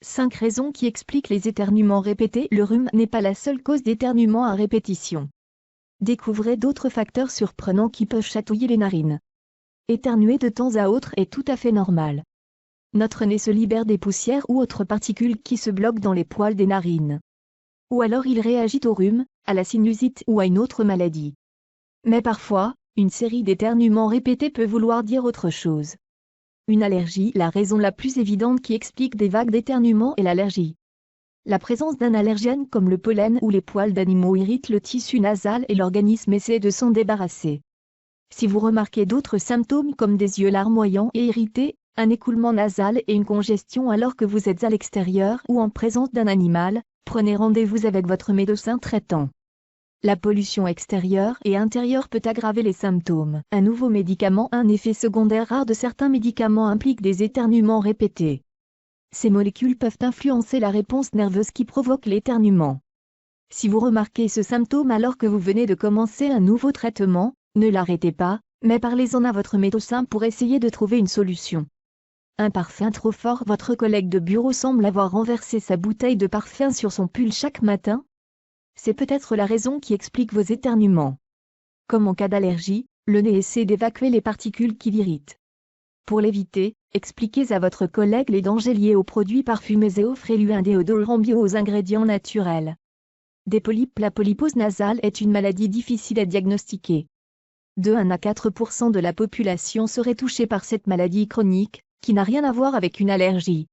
5 raisons qui expliquent les éternuements répétés. Le rhume n'est pas la seule cause d'éternuements à répétition. Découvrez d'autres facteurs surprenants qui peuvent chatouiller les narines. Éternuer de temps à autre est tout à fait normal. Notre nez se libère des poussières ou autres particules qui se bloquent dans les poils des narines. Ou alors il réagit au rhume, à la sinusite ou à une autre maladie. Mais parfois, une série d'éternuements répétés peut vouloir dire autre chose. Une allergie. La raison la plus évidente qui explique des vagues d'éternuements est l'allergie. La présence d'un allergène comme le pollen ou les poils d'animaux irrite le tissu nasal et l'organisme essaie de s'en débarrasser. Si vous remarquez d'autres symptômes comme des yeux larmoyants et irrités, un écoulement nasal et une congestion alors que vous êtes à l'extérieur ou en présence d'un animal, prenez rendez-vous avec votre médecin traitant. La pollution extérieure et intérieure peut aggraver les symptômes. Un nouveau médicament. Un effet secondaire rare de certains médicaments implique des éternuements répétés. Ces molécules peuvent influencer la réponse nerveuse qui provoque l'éternuement. Si vous remarquez ce symptôme alors que vous venez de commencer un nouveau traitement, ne l'arrêtez pas, mais parlez-en à votre médecin pour essayer de trouver une solution. Un parfum trop fort. Votre collègue de bureau semble avoir renversé sa bouteille de parfum sur son pull chaque matin. C'est peut-être la raison qui explique vos éternuements. Comme en cas d'allergie, le nez essaie d'évacuer les particules qui l'irritent. Pour l'éviter, expliquez à votre collègue les dangers liés aux produits parfumés et offrez-lui un déodorant bio aux ingrédients naturels. Des polypes. La polypose nasale est une maladie difficile à diagnostiquer. De 1 à 4% de la population serait touchée par cette maladie chronique, qui n'a rien à voir avec une allergie.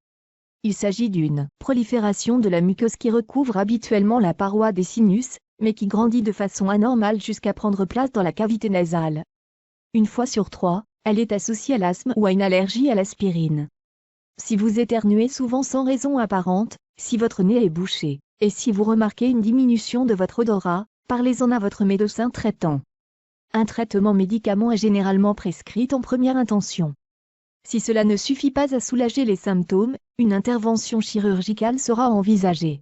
Il s'agit d'une prolifération de la muqueuse qui recouvre habituellement la paroi des sinus, mais qui grandit de façon anormale jusqu'à prendre place dans la cavité nasale. Une fois sur 3, elle est associée à l'asthme ou à une allergie à l'aspirine. Si vous éternuez souvent sans raison apparente, si votre nez est bouché, et si vous remarquez une diminution de votre odorat, parlez-en à votre médecin traitant. Un traitement médicament est généralement prescrit en première intention. Si cela ne suffit pas à soulager les symptômes, une intervention chirurgicale sera envisagée.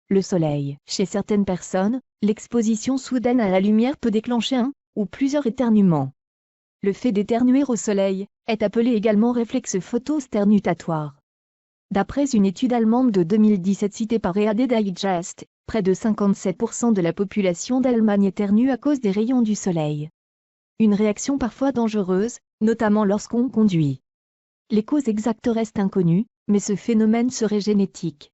Le soleil. Chez certaines personnes, l'exposition soudaine à la lumière peut déclencher un ou plusieurs éternuements. Le fait d'éternuer au soleil est appelé également réflexe photosternutatoire. D'après une étude allemande de 2017 citée par EAD Digest, près de 57% de la population d'Allemagne éternue à cause des rayons du soleil. Une réaction parfois dangereuse, notamment lorsqu'on conduit. Les causes exactes restent inconnues, mais ce phénomène serait génétique.